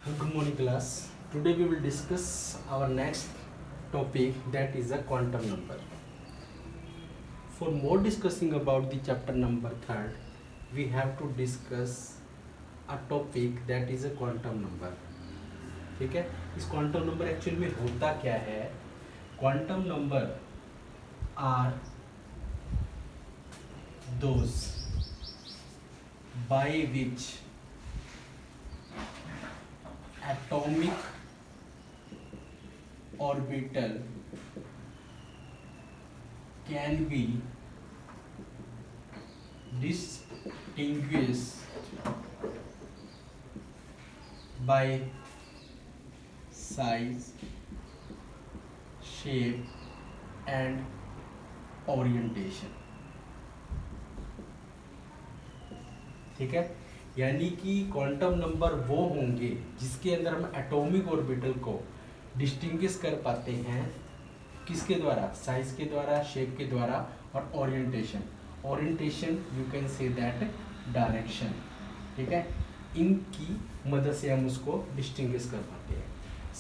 Good morning class. Today we will discuss our next topic, that is a quantum number. For more discussing about the chapter number 3rd, we have to discuss a topic that is a quantum number. ठीक है, इस quantum number actually में होता क्या है? Quantum number are those by which atomic orbital can be distinguished by size, shape and orientation. ठीक है, यानी कि क्वांटम नंबर वो होंगे जिसके अंदर हम एटॉमिक ऑर्बिटल को डिस्टिंग्विश कर पाते हैं, किसके द्वारा? साइज के द्वारा, शेप के द्वारा और orientation. Orientation you can say that direction. ठीक है, इनकी मदद से हम उसको डिस्टिंग्विश कर पाते हैं.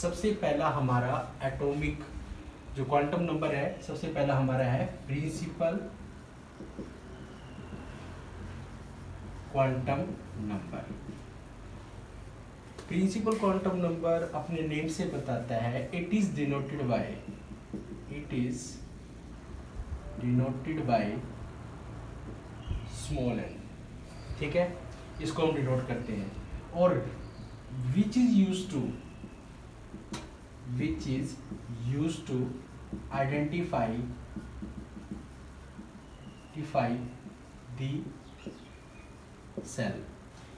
सबसे पहला हमारा एटॉमिक जो क्वांटम नंबर है, सबसे पहला हमारा है principal quantum number. Principal quantum number अपने नेम से बताता है, it is denoted by small n. ठीक है, इसको हम डिनोट करते हैं. और which is use to identify the shell.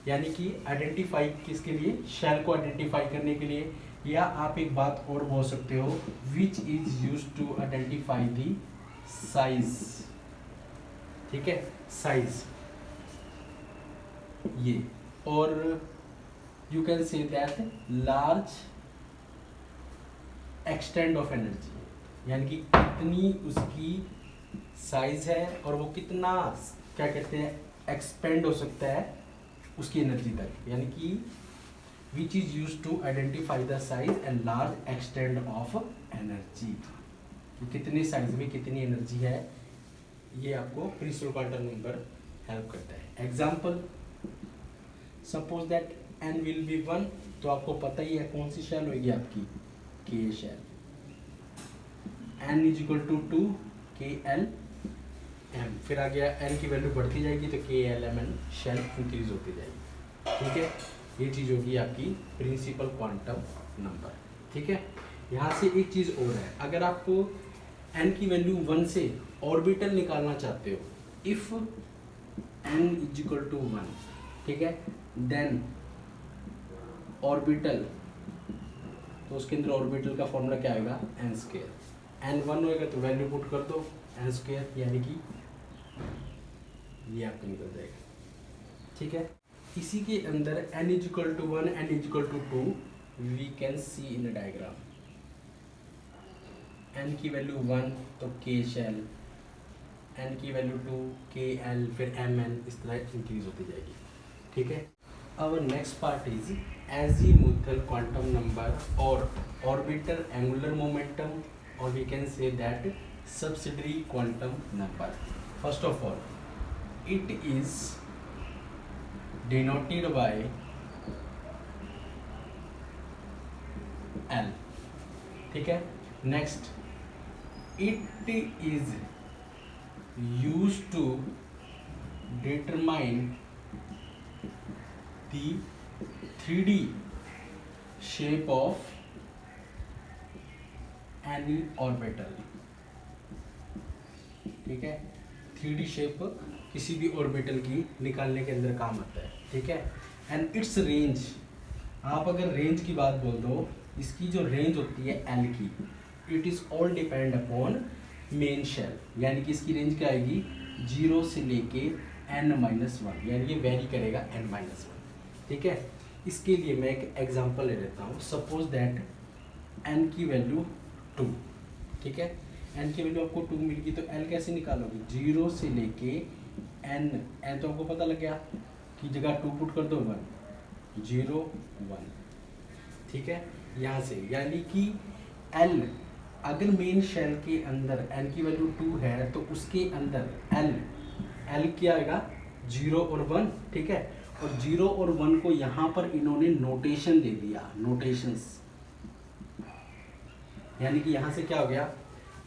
यानी कि आइडेंटिफाई किसके लिए? शेल को आइडेंटिफाई करने के लिए. या आप एक बात और बोल सकते हो, which is use to identify the size. ठीक है, साइज ये. और you can say that large extend of energy. यानी कि कितनी उसकी साइज है और वो कितना, क्या कहते हैं, एक्सपेंड हो सकता है उसकी एनर्जी तक. यानी कि which is use to identify the size and large extend of energy. कितनी साइज में कितनी एनर्जी है, ये आपको प्रिंसिपल क्वांटम नंबर हेल्प करता है. Example, suppose that n will be 1. तो आपको पता ही है कौन सी शेल होगी आपकी? K shell. N is equal to 2 K L M. फिर आ गया एन की वैल्यू बढ़ती जाएगी तो K L M N shell increase होती जाएगी. ठीक है, ये चीज़ होगी आपकी प्रिंसिपल क्वांटम नंबर. ठीक है, यहाँ से एक चीज़ और है, अगर आपको एन की वैल्यू 1 से ऑर्बिटल निकालना चाहते हो, if n is equal to 1, ठीक है, देन ऑर्बिटल, तो उसके अंदर ऑर्बिटल का फॉर्मूला क्या आएगा? N square. एन 1 होएगा तो वैल्यू पुट कर दो एन स्क्वायर, यानी कि ये आपको निकल जाएगा. ठीक है, इसी के अंदर n is equal to 1, n is equal to 2 we can see in diagram. n की वैल्यू 1 तो k शेल, n की वैल्यू 2 k l, फिर m n, इस तरह इंक्रीज होती जाएगी. ठीक है, our next part is azimuthal quantum number और ऑर्बिटल एंगुलर मोमेंटम, और we can say that subsidiary quantum number. First of all, it is denoted by L. ठीक है, next it is used to determine the 3D shape of any orbital. ठीक है, 3D shape किसी भी orbital की निकालने के अंदर काम आता है. ठीक है, एंड इट्स रेंज, आप अगर रेंज की बात बोल दो, इसकी जो रेंज होती है एल की, it is all depend upon main shell. यानी कि इसकी रेंज क्या आएगी? 0 से लेके n-1, यानी ये वेरी करेगा n-1. ठीक है, इसके लिए मैं एक एग्जांपल ले लेता हूँ. सपोज दैट n की वैल्यू 2. ठीक है, एन की वैल्यू आपको 2 मिल गई, तो एल कैसे निकालोगे? 0 से लेके एन. एन तो आपको पता लग गया कि जगह 2 पुट कर दो 1, 0 1. ठीक है, यहाँ से, यानी कि एल, अगर मेन शेल के अंदर एन की वैल्यू 2 है तो उसके अंदर एल क्या आएगा 0 और 1, ठीक है। और 0 और 1 को यहाँ पर इन्होंने नोटेशन दे दिया, नोटेशंस, यानी कि यहाँ से क्या हो गया,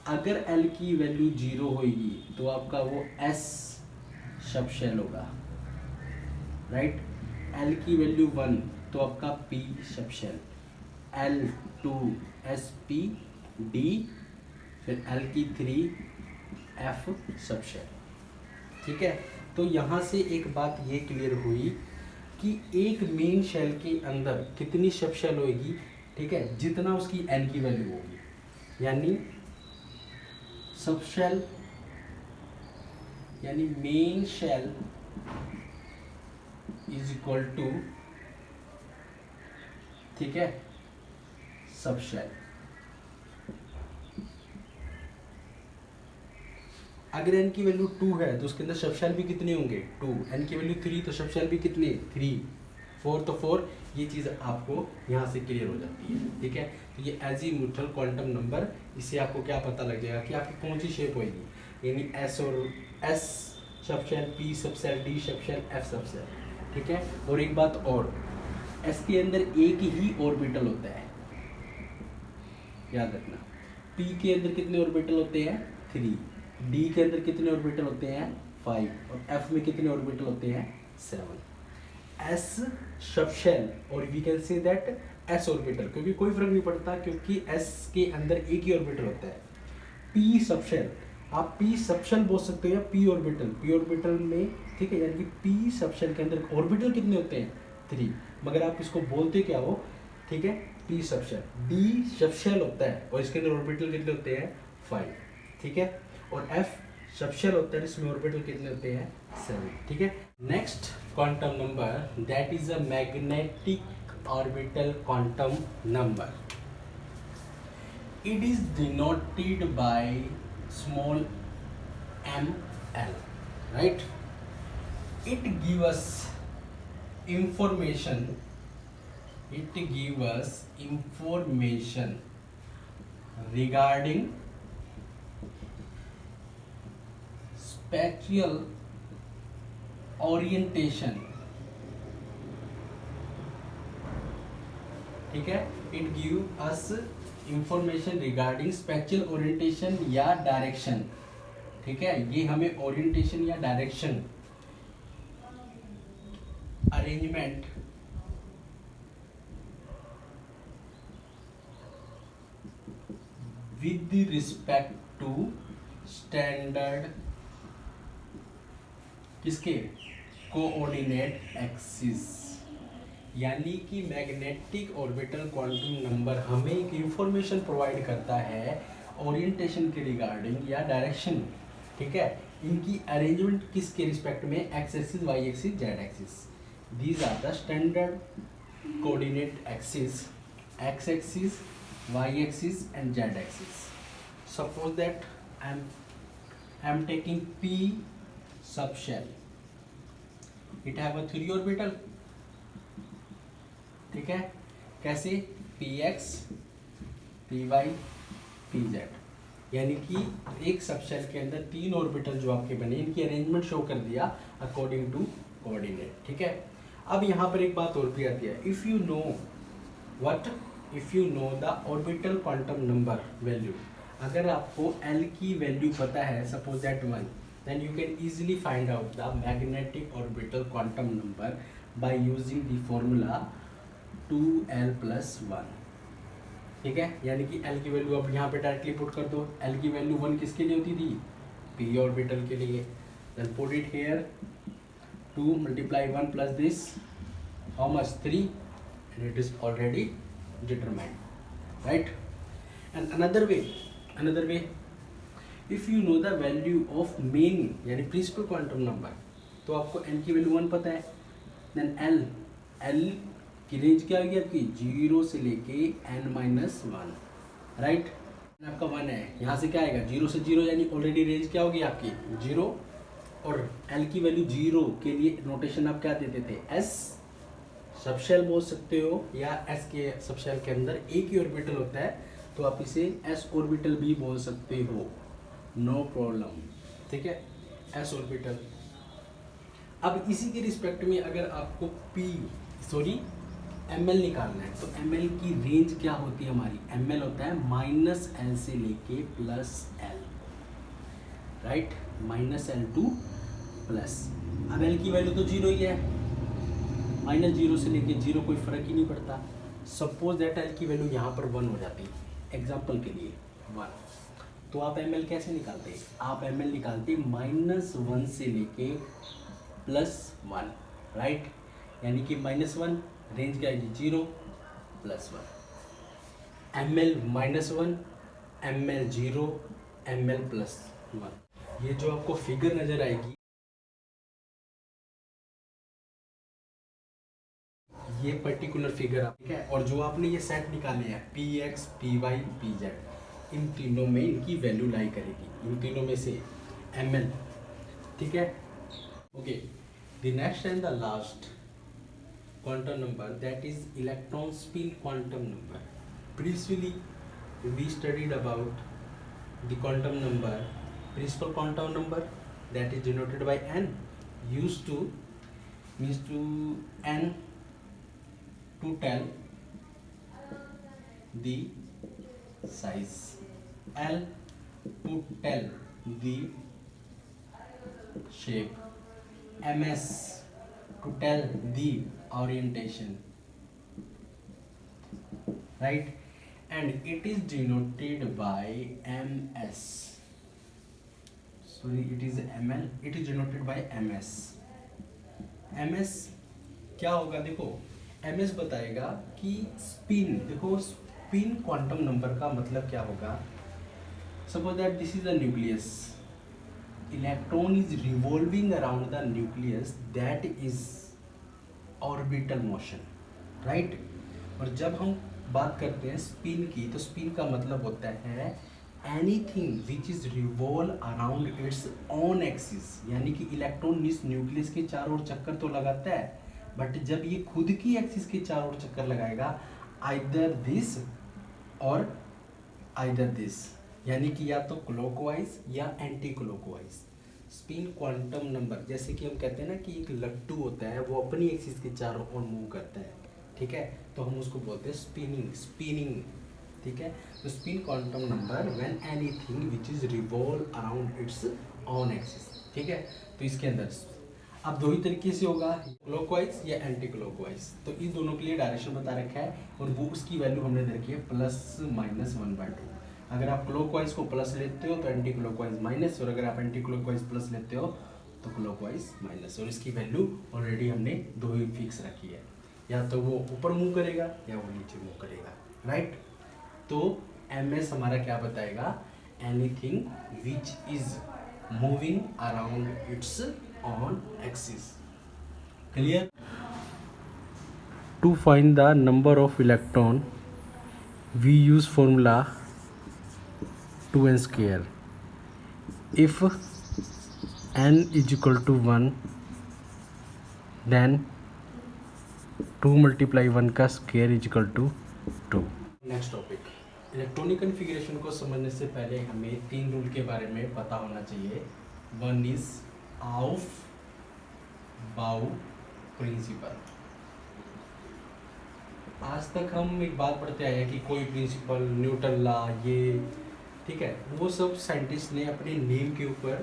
अगर एल की वैल्यू 0 होगी तो आपका वो एस सब शेल होगा, राइट। एल की वैल्यू 1 तो आपका P sub shell, L 2 S P D, फिर एल की 3 एफ सब शेल, ठीक है। तो यहाँ से एक बात ये क्लियर हुई कि एक मेन शेल के अंदर कितनी सब शेल होगी, ठीक है, जितना उसकी एन की वैल्यू होगी, यानी सब शेल यानी main shell is equal to, ठीक है, सब शेल। अगर n की वैल्यू 2 है तो उसके अंदर सब शेल भी कितने होंगे 2, n की वैल्यू 3 तो सब शेल भी कितने 3, 4 तो 4, ये चीज़ आपको यहाँ से क्लियर हो जाती है, ठीक है। तो ये एजीमुथल क्वांटम नंबर, इससे आपको क्या पता लग जाएगा कि आपकी कौन सी शेप होगी, यानी एस और S sub shell, P sub shell, D sub shell, F sub shell, ठीक है। और एक बात और, एस के अंदर एक ही ऑर्बिटल होता है, याद रखना। पी के अंदर कितने ऑर्बिटल होते हैं 3, डी के अंदर कितने ऑर्बिटल होते हैं 5, और एफ में कितने ऑर्बिटल होते हैं 7। एस सब शेल और we can say that S orbital, क्योंकि कोई फर्क नहीं पड़ता क्योंकि एस के अंदर एक ही ऑर्बिटल होता है। पी सब शेल, आप पी सब शेल बोल सकते हो या पी ऑर्बिटल में, ठीक है, यानी कि पी सब शेल के अंदर ऑर्बिटल कितने होते हैं 3, मगर आप इसको बोलते क्या हो, ठीक है, P sub shell. D sub shell होता है और इसके अंदर ऑर्बिटल कितने होते हैं 5, ठीक है। और एफ सब शेल होता है, इसमें ऑर्बिटल कितने होते हैं 7, ठीक है। Next quantum number that is a magnetic orbital quantum number. It is denoted by small ml, right? It give us information. It give us information regarding spatial orientation. ठीक है, it give us information regarding spatial orientation या direction, ठीक है। ये हमें orientation या direction, arrangement, with respect to standard किसके coordinate axis, यानी कि मैग्नेटिक ऑर्बिटल क्वांटम नंबर हमें एक इंफॉर्मेशन प्रोवाइड करता है ओरिएंटेशन के रिगार्डिंग या डायरेक्शन, ठीक है। इनकी अरेंजमेंट किसके रिस्पेक्ट में, X axis, Y axis, Z axis. These are the standard coordinate axis, X axis, Y axis and Z axis. Suppose that I am taking P sub shell, it have a 3 orbital, ठीक है। कैसे, P X, P Y, P Z, यानी कि एक subshell के अंदर 3 orbital जो आपके बने, इनकी अरेंजमेंट शो कर दिया अकॉर्डिंग टू कोऑर्डिनेट, ठीक है। अब यहाँ पर एक बात और भी आती है, if you know what, if you know the orbital quantum number value, अगर आपको एल की वैल्यू पता है, suppose that 1, then you can easily find out the magnetic orbital quantum number by using the formula 2l+1, ठीक है। यानी कि l की वैल्यू अब यहाँ पे डायरेक्टली पुट कर दो, l की वैल्यू 1 किसके लिए होती थी, p ऑर्बिटल के लिए, then put it here 2 × 1 + this, how much 3, and it is already determined, right? And another way, if you know the value of main यानी प्रिंसिपल क्वांटम नंबर, तो आपको n की वैल्यू 1 पता है, देन l की range क्या होगी आपकी 0 से लेके n-1, राइट। आपका 1 है, यहाँ से क्या आएगा 0 से 0, यानी ऑलरेडी रेंज क्या होगी आपकी 0, और l की वैल्यू 0 के लिए नोटेशन आप क्या देते थे, s सब शेल बोल सकते हो या एस के सब शेल के अंदर एक ही ऑर्बिटल होता है तो आप इसे एस ऑर्बिटल भी बोल सकते हो, नो प्रॉब्लम। ठीक है, एस ऑर्बिटल। अब इसी के रिस्पेक्ट में अगर आपको एम एल निकालना है तो एम एल की रेंज क्या होती है हमारी, एम एल होता है माइनस एल से लेके plus L, right, minus L two plus. अब एल की वैल्यू तो जीरो ही है, माइनस जीरो से लेके जीरो कोई फर्क ही नहीं पड़ता। सपोज दैट एल की वैल्यू यहाँ पर वन हो जाती है एग्जाम्पल के लिए वन, तो आप एम एल कैसे निकालते हैं, आप एम एल निकालते माइनस वन से लेके प्लस वन, राइट, यानी कि माइनस वन रेंज क्या आएगी zero plus one, m l minus one, m l zero, m l plus one. ये जो आपको फिगर नजर आएगी ये पर्टिकुलर फिगर आप, ठीक है, और जो आपने ये सेट निकाले हैं P X P Y P Z, इन तीनों में इनकी वैल्यू लाई करेगी, इन तीनों में से एम एल, ठीक है। Okay, the next and the last quantum number, that is electron spin quantum number. Previously we studied about the quantum number, principal quantum number, that is denoted by n, used to means to n to tell the size, l to tell the shape, ms to tell the orientation, right, and it is denoted by ms, sorry it is ml, it is denoted by ms। ms क्या होगा, देखो ms बताएगा कि spin, देखो spin quantum number का मतलब क्या होगा, suppose that this is the nucleus, electron is revolving around the nucleus, that is orbital motion, right. और जब हम बात करते हैं स्पिन की, तो स्पिन का मतलब होता है anything which is revolve around its own axis, यानी कि इलेक्ट्रॉन इस न्यूक्लियस के चारों ओर चक्कर तो लगाता है, बट जब ये खुद की एक्सिस के चारों ओर चक्कर लगाएगा आइदर दिस और आइदर दिस, यानी कि या तो क्लॉकवाइज या anti clockwise. Spin quantum number, जैसे कि हम कहते हैं ना कि एक लट्टू होता है वो अपनी एक्सिस के चारों ओर मूव करता है, ठीक है, तो हम उसको बोलते हैं स्पिनिंग, ठीक है। तो spin quantum number when anything which is revolve around its own axis, ठीक है। तो इसके अंदर अब दो ही तरीके से होगा, क्लॉकवाइज या एंटी क्लॉकवाइज, तो इन दोनों के लिए डायरेक्शन बता रखा है और वो उसकी वैल्यू हमने दे रखी है प्लस माइनस 1/2। अगर आप क्लॉकवाइज को प्लस लेते हो तो एंटी क्लॉकवाइज माइनस, और अगर आप एंटी क्लॉकवाइज प्लस लेते हो तो क्लॉकवाइज माइनस, और इसकी वैल्यू ऑलरेडी हमने दो ही फिक्स रखी है, या तो वो ऊपर मूव करेगा या वो नीचे मूव करेगा, राइट। तो एम एस हमारा क्या बताएगा, anything which is moving around its on axis, clear. To find the number of electron we use formula 2n square, if n is equal to 1 then 2 multiply 1 का square is equal to 2। Next topic, electronic configuration को समझने से पहले हमें तीन rule के बारे में पता होना चाहिए। वन इज ऑफ बाउ प्रिंसिपल। आज तक हम एक बात पढ़ते आए हैं कि कोई प्रिंसिपल, न्यूटन लॉ, ये ठीक है, वो सब साइंटिस्ट ने अपने नेम के ऊपर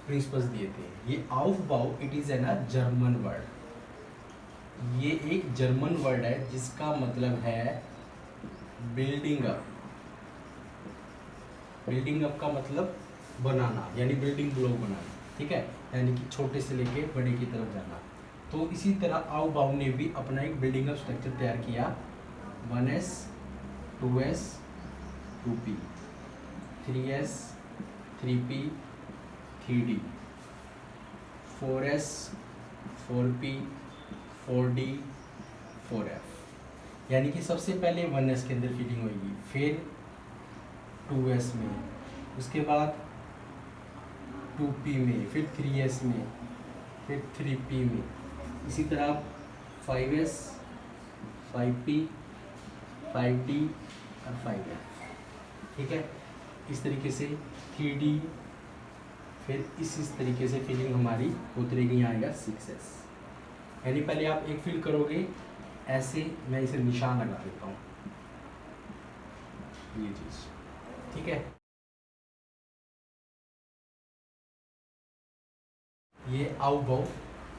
प्रिंसिपल्स दिए थे। ये ऑफ बाउ it is an German word, ये एक जर्मन वर्ड है जिसका मतलब है बिल्डिंग अप। बिल्डिंग अप का मतलब बनाना, यानी बिल्डिंग ब्लॉक बनाना, ठीक है, यानी कि छोटे से लेके बड़े की तरफ जाना। तो इसी तरह ऑफ बाउ ने भी अपना एक बिल्डिंग अप स्ट्रक्चर तैयार किया, 1s 2s 2p 3s 3p 3d 4s 4p 4d 4f, यानी कि सबसे पहले 1s के अंदर फिटिंग होगी, फिर 2s में, उसके बाद 2p में, फिर 3s में, फिर 3p में, इसी तरह 5s 5p 5d और 5f, ठीक है। इस तरीके से 3d, फिर इस तरीके से फिलिंग हमारी होती रहेगी, यहाँ आएगा 6s। यानी पहले आप एक फिल करोगे ऐसे, मैं इसे निशान लगा देता हूँ, ये चीज़, ठीक है। ये आउटबाउ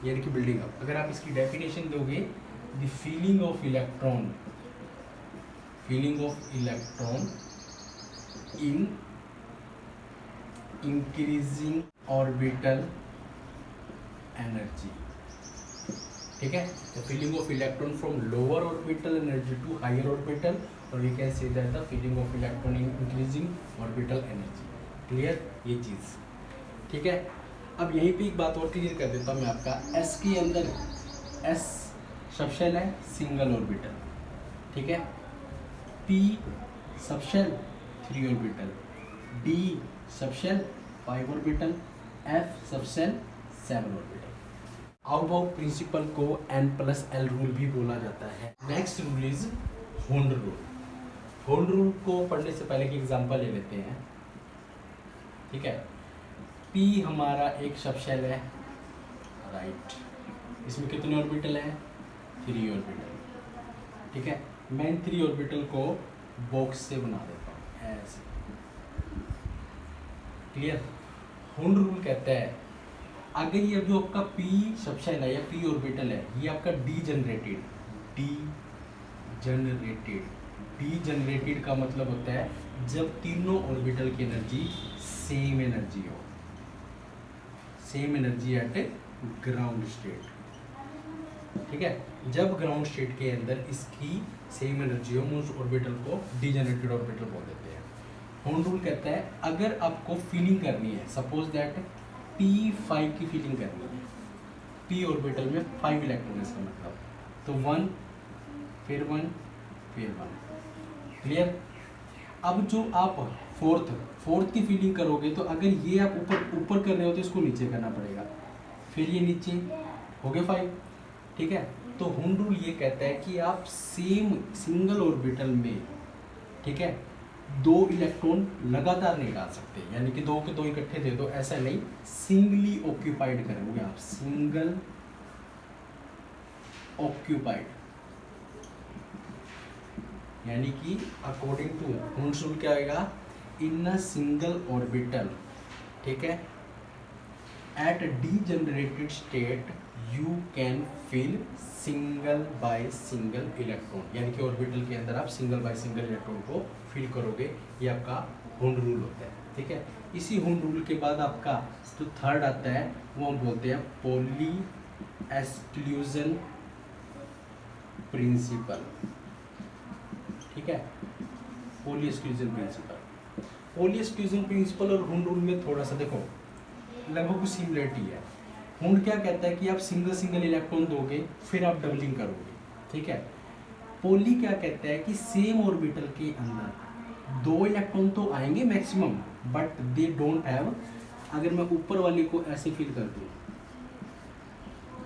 यानी कि बिल्डिंग अप। अगर आप इसकी डेफिनेशन दोगे, the filling of electron in increasing orbital energy, ठीक है। The filling of electron from lower orbital energy to higher orbital, और we can say that the filling of electron in increasing orbital energy. Clear ये चीज़, ठीक है। अब यहीं पे एक बात और क्लियर कर देता हूँ मैं आपका, एस के अंदर एस सबशेल है सिंगल ऑर्बिटल, ठीक है। P subshell 3 orbital, D subshell 5 orbital, F subshell 7 orbital. Aufbau principle को n+l रूल भी बोला जाता है। Next rule is hold rule. Hold rule को पढ़ने से पहले की एग्जांपल ले लेते हैं, ठीक है। P हमारा एक सबशेल है, राइट। इसमें कितने ऑर्बिटल हैं? 3 ऑर्बिटल, ठीक है। मैं इन 3 ऑर्बिटल को बॉक्स से बना देता हूँ ऐसे, क्लियर। होल्ड रूल कहता है अगर ये जो आपका P सबशेल है या P ऑर्बिटल है, ये आपका डीजनरेटेड का मतलब होता है जब तीनों ऑर्बिटल की एनर्जी सेम एनर्जी हो, same energy at ground state, ठीक है। जब ग्राउंड स्टेट के अंदर इसकी सेम एनर्जी हो, उस ऑर्बिटल को डीजनरेटेड ऑर्बिटल बोल देते हैं। होल्ड रूल कहता है अगर आपको फीलिंग करनी है, सपोज दैट P5 की फीलिंग करनी है, P ऑर्बिटल में 5 इलेक्ट्रॉन इसका मतलब, तो 1 फिर 1 फिर 1, क्लियर। अब जो आप फोर्थ की फीलिंग करोगे, तो अगर ये आप ऊपर कर रहे हो तो इसको नीचे करना पड़ेगा, फिर ये नीचे हो गए 5, ठीक है। तो होल्ड रूल ये कहता है कि आप सेम सिंगल ऑर्बिटल में, ठीक है, 2 इलेक्ट्रॉन लगातार नहीं डाल सकते, यानी कि 2 के 2 इकट्ठे दे दो, ऐसा नहीं, सिंगली ऑक्यूपाइड करेंगे आप, सिंगल ऑक्यूपाइड, यानी कि अकॉर्डिंग टू होल्ड रूल क्या आएगा, इन अ सिंगल ऑर्बिटल, ठीक है, at degenerated state you can fill single by single electron, यानी कि ऑर्बिटल के अंदर आप सिंगल बाय सिंगल इलेक्ट्रॉन को फिल करोगे, ये आपका होल्ड रूल होता है, ठीक है। इसी होल्ड रूल के बाद आपका जो थर्ड आता है वो हम बोलते हैं पॉली एक्सक्लूजन प्रिंसिपल, ठीक है। पॉली एक्सक्लूजन प्रिंसिपल और होल्ड रूल में थोड़ा सा देखो लगभग कुछ सिमिलरिटी है। होल्ड क्या कहता है कि आप सिंगल इलेक्ट्रॉन दोगे, फिर आप डबलिंग करोगे, ठीक है। पॉली क्या कहता है कि सेम ऑर्बिटल के अंदर 2 इलेक्ट्रॉन तो आएंगे maximum, but they don't have, अगर मैं ऊपर वाले को ऐसे फिल कर दूं,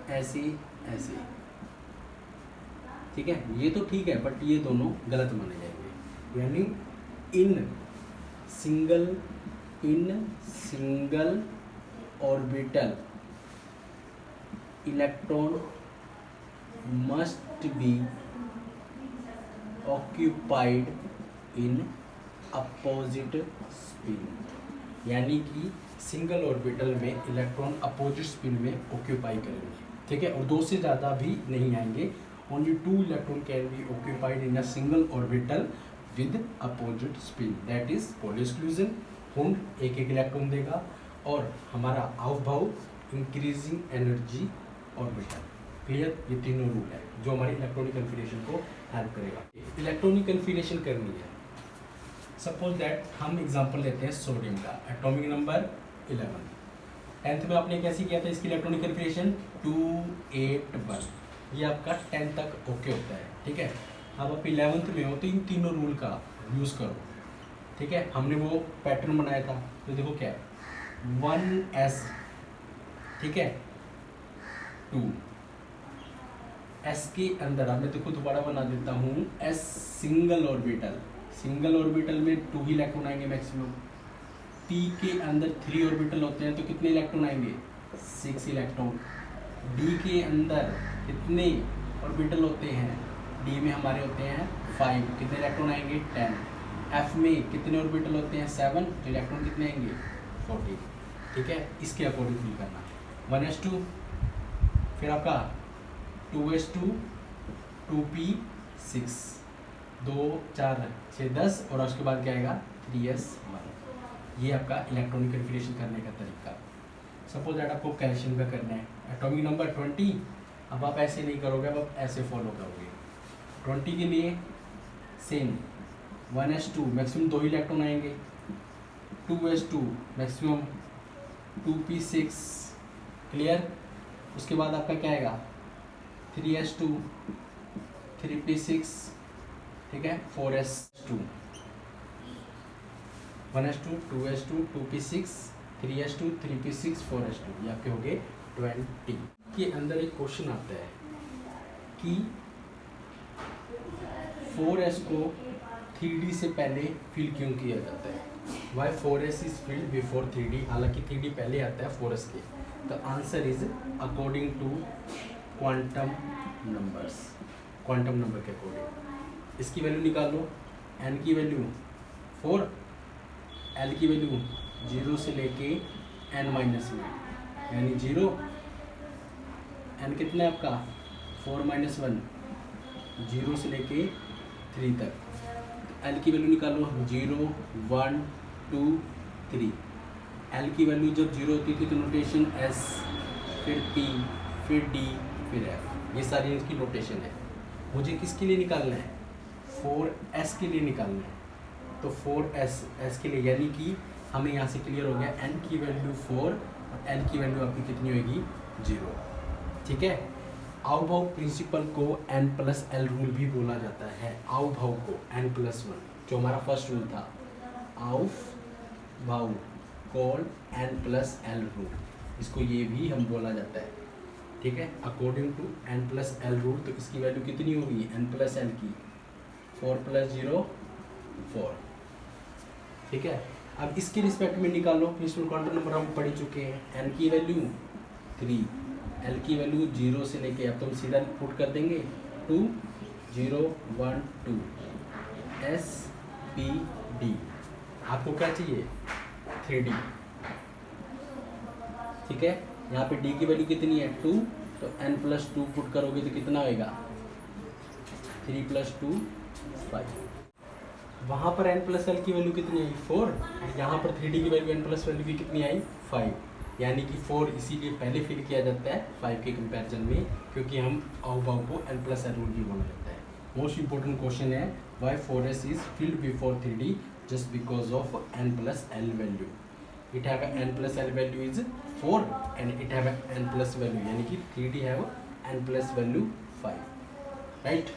ऐसे ऐसे, ठीक है, ये तो ठीक है, बट ये दोनों गलत माने जाएंगे, यानी in single orbital electron must be occupied in opposite spin, यानी कि सिंगल ऑर्बिटल में इलेक्ट्रॉन अपोजिट स्पिन में ऑक्यूपाई करेंगे, ठीक है, और 2 से ज़्यादा भी नहीं आएंगे। Only 2 electron can be occupied in a single orbital with opposite spin, that is poly exclusion. Hold एक इलेक्ट्रॉन देगा, और हमारा आउटबाउ इंक्रीजिंग एनर्जी ऑर्बिटल, क्लियर। ये तीनों रूल है जो हमारी इलेक्ट्रॉनिक कन्फिगरेशन को हेल्प करेगा। इलेक्ट्रॉनिक कन्फिगरेशन करनी है, सपोज दैट हम एग्जांपल लेते हैं सोडियम का, एटॉमिक नंबर 11, 10th में आपने कैसे किया था इसकी इलेक्ट्रॉनिक कन्फिगरेशन 281, ये आपका 10 तक ओके होता है, ठीक है। अब आप 11th में हो तो इन तीनों रूल का यूज़ करो, ठीक है। हमने वो पैटर्न बनाया था, तो देखो क्या है, 1s, ठीक है, 2, एस के अंदर, अब मैं देखो दोबारा बना देता हूँ, S single orbital, single orbital में 2 ही इलेक्ट्रॉन आएंगे मैक्सिमम। पी के अंदर 3 ऑर्बिटल होते हैं तो कितने इलेक्ट्रॉन आएंगे? 6 इलेक्ट्रॉन। डी के अंदर कितने ऑर्बिटल होते हैं? डी में हमारे होते हैं 5, कितने इलेक्ट्रॉन आएंगे? 10। एफ में कितने ऑर्बिटल होते हैं? 7, तो इलेक्ट्रॉन कितने आएंगे? 40। ठीक है, इसके अकॉर्डिंग फिल करना। 1s2, फिर आपका 2s2, 2p6, 2 4 6 10, और उसके बाद क्या आएगा? 3s1। ये आपका इलेक्ट्रॉनिक कन्फिगरेशन करने का तरीका। सपोज दैट आपको कैल्शियम का करना है, एटॉमिक नंबर 20, अब आप ऐसे नहीं करोगे, अब आप ऐसे फॉलो करोगे। 20 के लिए सेम 1s2 मैक्सिमम 2 इलेक्ट्रॉन आएंगे, 2s2 मैक्सिमम 2p6, क्लियर। उसके बाद आपका क्या आएगा? 3s2, 3p6, ठीक है, 4s2, 1s2, 2s2, 2p6, 3s2, 3p6, 4s2, ये आपके हो गए 20। के अंदर एक क्वेश्चन आता है कि 4s को 3d से पहले फिल क्यों किया जाता है? Why 4s is filled before 3d, हालांकि 3d पहले आता है 4s के। The answer is according to quantum numbers, quantum number के अकॉर्डिंग। इसकी वैल्यू निकाल लो, n की वैल्यू 4, l की वैल्यू 0 से लेके n माइनस में, यानी 0, n कितना है आपका? 4 - 1, 0 से लेके 3 तक। l की वैल्यू निकालो, 0 1 2 3। l की वैल्यू जब 0 होती थी तो नोटेशन s, फिर p, फिर d, फिर f, ये सारी इसकी नोटेशन है। मुझे किसके लिए निकालना है? 4s के लिए निकालना है। तो 4s, s के लिए, यानी कि हमें यहाँ से क्लियर हो गया n की वैल्यू 4 और l की वैल्यू आपकी कितनी होगी? 0। ठीक है, आउभाव प्रिंसिपल को n+l रूल भी बोला जाता है। आउभाव को n+1, जो हमारा फर्स्ट रूल था, आउभाव कॉल n+l रूल, इसको ये भी हम बोला जाता है। ठीक है, अकॉर्डिंग टू n+l रूल, तो इसकी वैल्यू कितनी होगी n+l की? 4 + 0 4। ठीक है, अब इसके रिस्पेक्ट में निकालो, प्रिंसिपल क्वांटम नंबर हम पढ़ चुके हैं। n की वैल्यू 3, l की वैल्यू 0 से लेके, अब तुम सीधा पुट कर देंगे 2 0 1 2 s p d। आपको क्या चाहिए? 3d। ठीक है, यहाँ पे d की वैल्यू कितनी है? 2, तो n+2 पुट करोगे तो कितना होएगा? 3 + 2 5। वहाँ पर n+l की वैल्यू कितनी आई? 4। यहाँ पर 3d की वैल्यू n+l की कितनी आई? 5, यानी कि 4 इसीलिए पहले फिल किया जाता है 5 के कंपैरिजन में, क्योंकि हम आउभाव को n+l रूल भी बोला जाता है। मोस्ट इंपॉर्टेंट क्वेश्चन है, why 4s is filled before 3d just because of n+l value. It have n+l value is 4 and it have n+ value, यानी कि 3d have n+ value 5, right.